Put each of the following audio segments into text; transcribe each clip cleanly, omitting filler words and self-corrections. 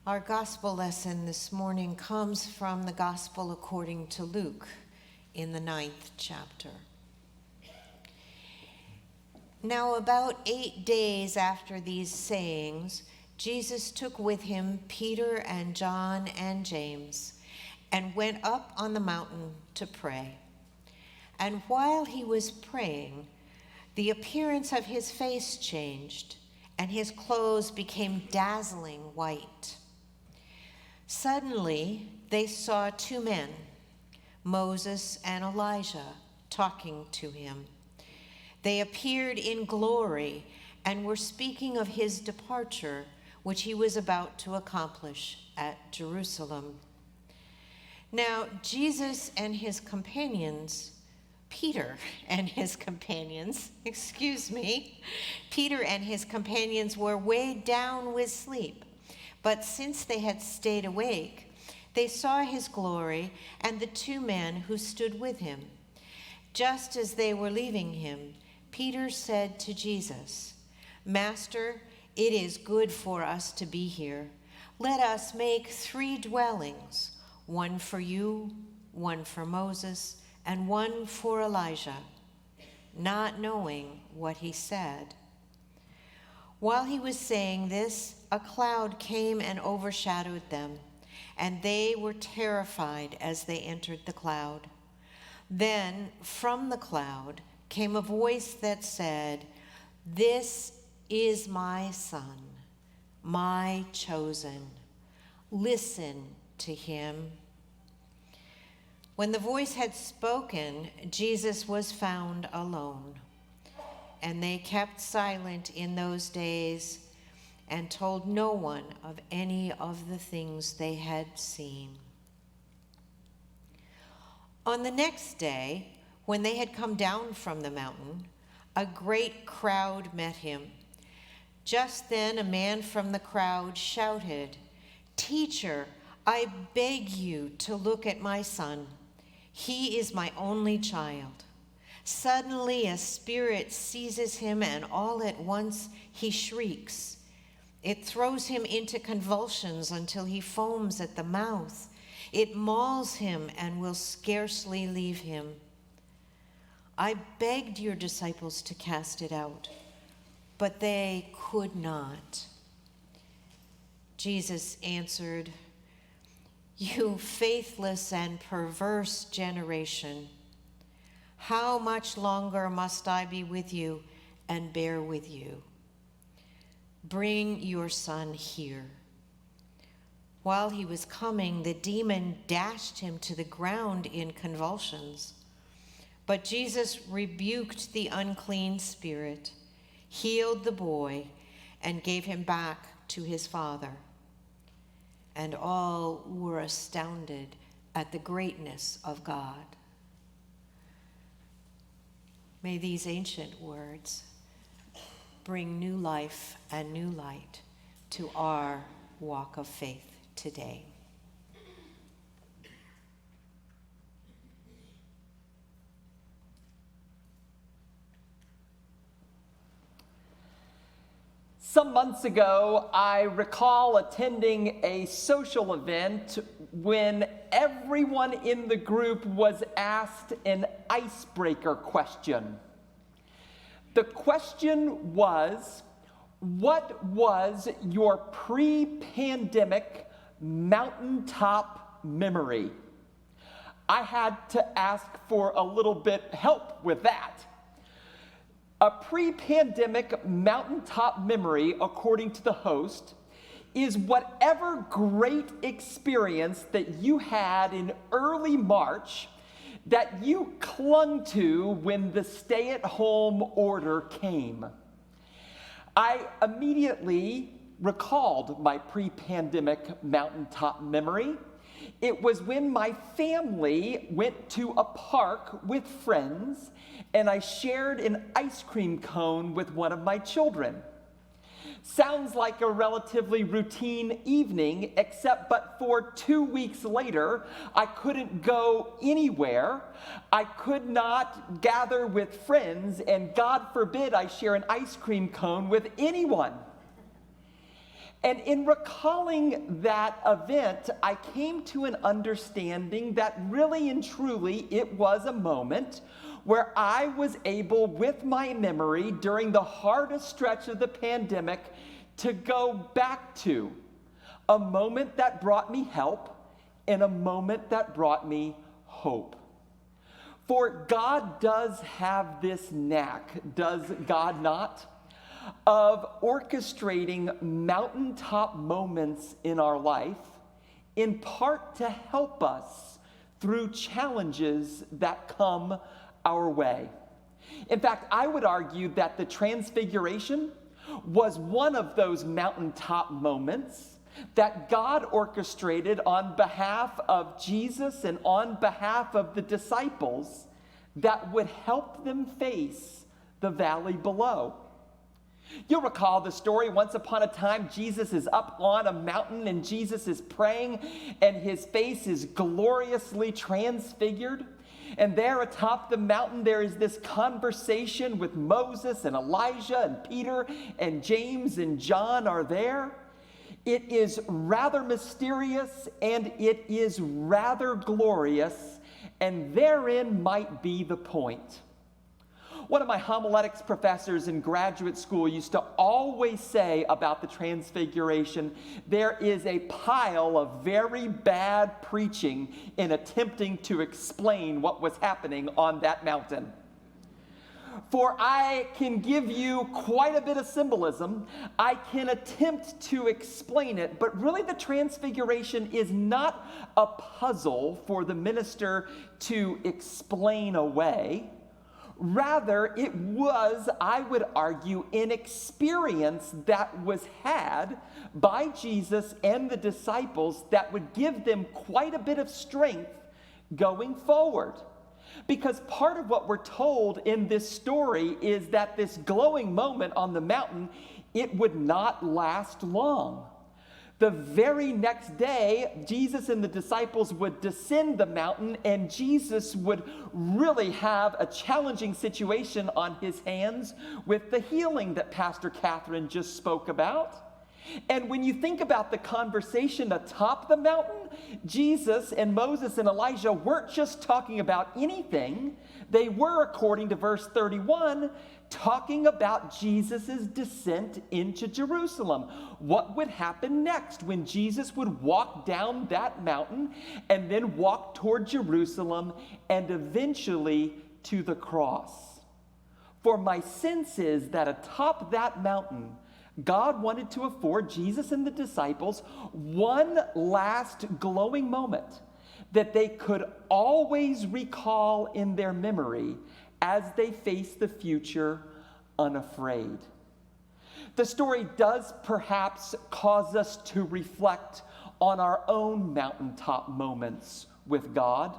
Our gospel lesson this morning comes from the Gospel according to Luke in the 9th chapter. Now, about 8 days after these sayings, Jesus took with him Peter and John and James and went up on the mountain to pray. And while he was praying, the appearance of his face changed, and his clothes became dazzling white. Suddenly, they saw two men, Moses and Elijah, talking to him. They appeared in glory and were speaking of his departure, which he was about to accomplish at Jerusalem. Now, Jesus and his companions, Peter and his companions were weighed down with sleep. But since they had stayed awake, they saw his glory and the two men who stood with him. Just as they were leaving him, Peter said to Jesus, "Master, it is good for us to be here. Let us make 3 dwellings, one for you, one for Moses, and one for Elijah," not knowing what he said. While he was saying this, a cloud came and overshadowed them, and they were terrified as they entered the cloud. Then from the cloud came a voice that said, "This is my son, my chosen. Listen to him." When the voice had spoken, Jesus was found alone. And they kept silent in those days and told no one of any of the things they had seen. On the next day, when they had come down from the mountain, a great crowd met him. Just then a man from the crowd shouted, "Teacher, I beg you to look at my son. He is my only child. Suddenly a spirit seizes him, and all at once he shrieks. It throws him into convulsions until he foams at the mouth. It mauls him and will scarcely leave him. I begged your disciples to cast it out, but they could not." Jesus answered, "You faithless and perverse generation, how much longer must I be with you and bear with you? Bring your son here." While he was coming, the demon dashed him to the ground in convulsions. But Jesus rebuked the unclean spirit, healed the boy, and gave him back to his father. And all were astounded at the greatness of God. May these ancient words bring new life and new light to our walk of faith today. Some months ago, I recall attending a social event when everyone in the group was asked an icebreaker question. The question was, what was your pre-pandemic mountaintop memory? I had to ask for a little bit help with that. A pre-pandemic mountaintop memory, according to the host, is whatever great experience that you had in early March that you clung to when the stay-at-home order came. I immediately recalled my pre-pandemic mountaintop memory. It was when my family went to a park with friends and I shared an ice cream cone with one of my children. Sounds like a relatively routine evening, except but for 2 weeks later, I couldn't go anywhere. I could not gather with friends, and God forbid I share an ice cream cone with anyone. And in recalling that event, I came to an understanding that really and truly it was a moment where I was able, with my memory during the hardest stretch of the pandemic, to go back to a moment that brought me help and a moment that brought me hope. For God does have this knack, does God not, of orchestrating mountaintop moments in our life, in part to help us through challenges that come our way. In fact, I would argue that the Transfiguration was one of those mountaintop moments that God orchestrated on behalf of Jesus and on behalf of the disciples that would help them face the valley below. You'll recall the story. Once upon a time, Jesus is up on a mountain and Jesus is praying and his face is gloriously transfigured. And there atop the mountain, there is this conversation with Moses and Elijah and Peter and James and John are there. It is rather mysterious and it is rather glorious, and therein might be the point. One of my homiletics professors in graduate school used to always say about the Transfiguration, there is a pile of very bad preaching in attempting to explain what was happening on that mountain. For I can give you quite a bit of symbolism. I can attempt to explain it, but really the Transfiguration is not a puzzle for the minister to explain away. Rather, it was, I would argue, an experience that was had by Jesus and the disciples that would give them quite a bit of strength going forward. Because part of what we're told in this story is that this glowing moment on the mountain, it would not last long. The very next day, Jesus and the disciples would descend the mountain, and Jesus would really have a challenging situation on his hands with the healing that Pastor Catherine just spoke about. And when you think about the conversation atop the mountain, Jesus and Moses and Elijah weren't just talking about anything. They were, according to verse 31, talking about Jesus' descent into Jerusalem. What would happen next when Jesus would walk down that mountain and then walk toward Jerusalem and eventually to the cross. For my sense is that atop that mountain, God wanted to afford Jesus and the disciples one last glowing moment that they could always recall in their memory as they face the future unafraid. The story does perhaps cause us to reflect on our own mountaintop moments with God.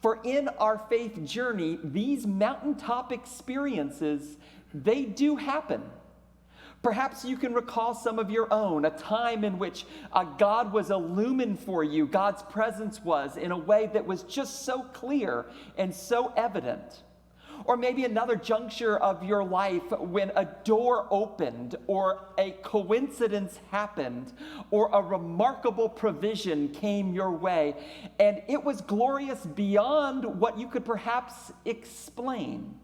For in our faith journey, these mountaintop experiences, they do happen. Perhaps you can recall some of your own, a time in which God was illumined for you, God's presence was, in a way that was just so clear and so evident. Or maybe another juncture of your life when a door opened, or a coincidence happened, or a remarkable provision came your way, and it was glorious beyond what you could perhaps explain.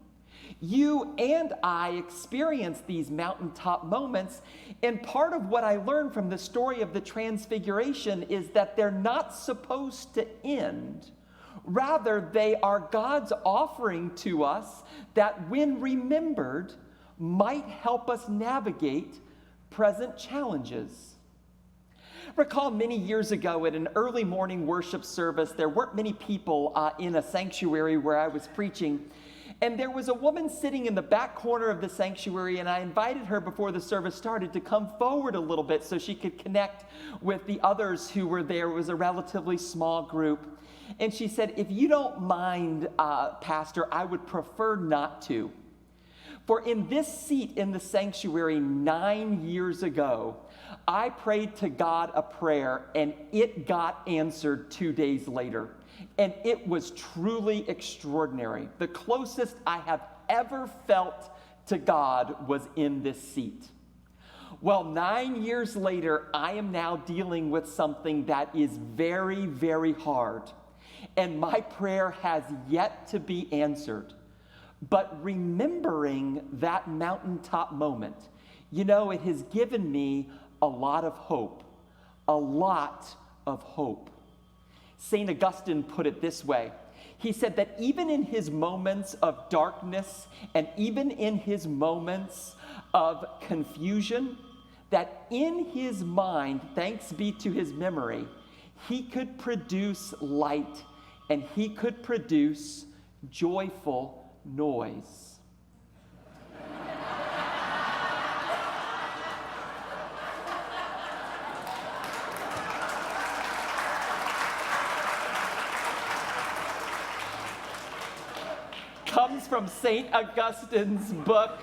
You and I experience these mountaintop moments, and part of what I learned from the story of the Transfiguration is that they're not supposed to end. Rather, they are God's offering to us that, when remembered, might help us navigate present challenges. Recall many years ago at an early morning worship service, there weren't many people in a sanctuary where I was preaching. And there was a woman sitting in the back corner of the sanctuary, and I invited her before the service started to come forward a little bit so she could connect with the others who were there. It was a relatively small group. And she said, "If you don't mind, Pastor, I would prefer not to. For in this seat in the sanctuary 9 years ago, I prayed to God a prayer, and it got answered 2 days later. And it was truly extraordinary. The closest I have ever felt to God was in this seat." Well, 9 years later, I am now dealing with something that is very, very hard. And my prayer has yet to be answered. But remembering that mountaintop moment, it has given me a lot of hope. A lot of hope. St. Augustine put it this way. He said that even in his moments of darkness and even in his moments of confusion, that in his mind, thanks be to his memory, he could produce light and he could produce joyful noise. Comes from St. Augustine's book,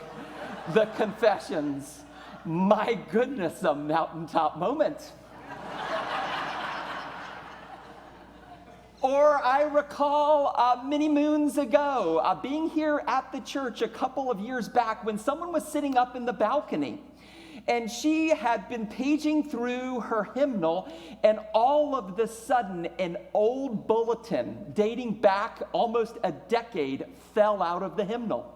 The Confessions. My goodness, a mountaintop moment. Or I recall many moons ago being here at the church a couple of years back when someone was sitting up in the balcony. And she had been paging through her hymnal, and all of a sudden, an old bulletin dating back almost a decade fell out of the hymnal.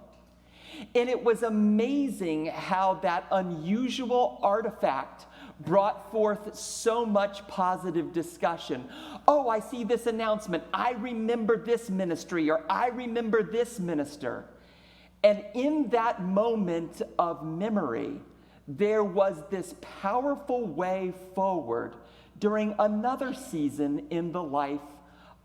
And it was amazing how that unusual artifact brought forth so much positive discussion. Oh, I see this announcement. I remember this ministry, or I remember this minister. And in that moment of memory, there was this powerful way forward during another season in the life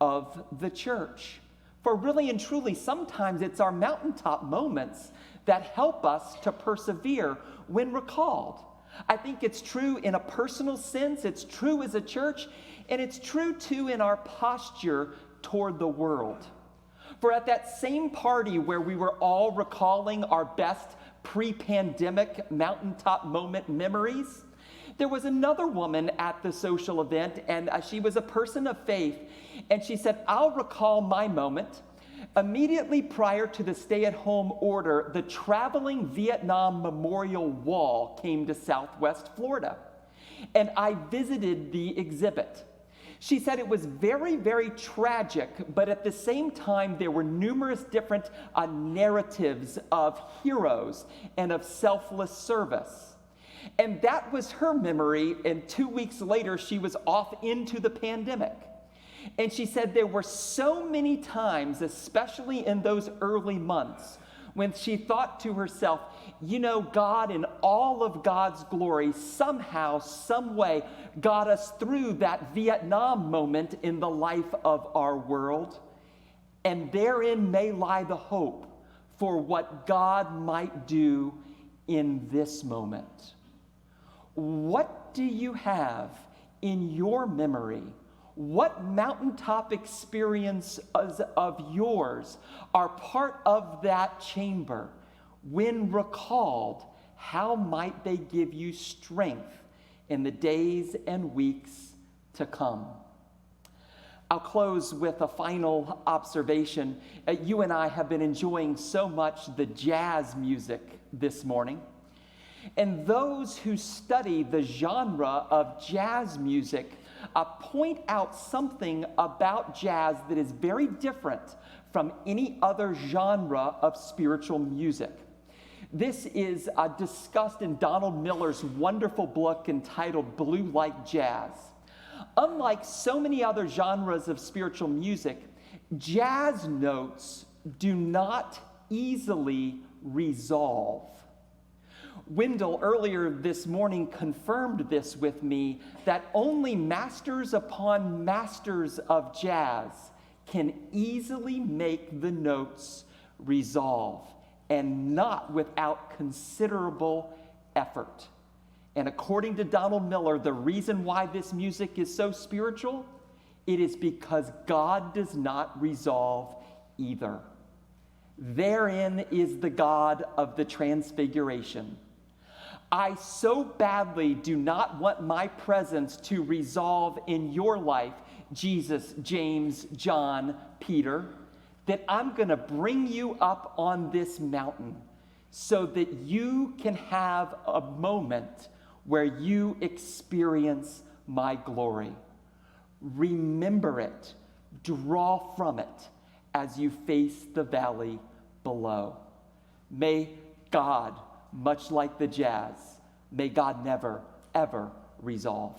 of the church. For really and truly, sometimes it's our mountaintop moments that help us to persevere when recalled. I think it's true in a personal sense, it's true as a church, and it's true too in our posture toward the world. For at that same party where we were all recalling our best pre-pandemic mountaintop moment memories, there was another woman at the social event, and she was a person of faith, and she said, I'll recall my moment. Immediately prior to the stay-at-home order, the traveling Vietnam Memorial Wall came to Southwest Florida, and I visited the exhibit. She said it was very, very tragic, but at the same time, there were numerous different narratives of heroes and of selfless service. And that was her memory, and 2 weeks later, she was off into the pandemic. And she said there were so many times, especially in those early months, when she thought to herself, God in all of God's glory somehow, some way got us through that Vietnam moment in the life of our world. And therein may lie the hope for what God might do in this moment. What do you have in your memory? What mountaintop experience of yours are part of that chamber? When recalled, how might they give you strength in the days and weeks to come? I'll close with a final observation. You and I have been enjoying so much the jazz music this morning. And those who study the genre of jazz music point out something about jazz that is very different from any other genre of spiritual music. This is discussed in Donald Miller's wonderful book entitled Blue Like Jazz. Unlike so many other genres of spiritual music, jazz notes do not easily resolve. Wendell earlier this morning confirmed this with me, that only masters upon masters of jazz can easily make the notes resolve, and not without considerable effort. And according to Donald Miller, the reason why this music is so spiritual, it is because God does not resolve either. Therein is the God of the Transfiguration. I so badly do not want my presence to resolve in your life, Jesus, James, John, Peter, that I'm going to bring you up on this mountain so that you can have a moment where you experience my glory. Remember it, draw from it as you face the valley below. May God, much like the jazz, may God never, ever resolve.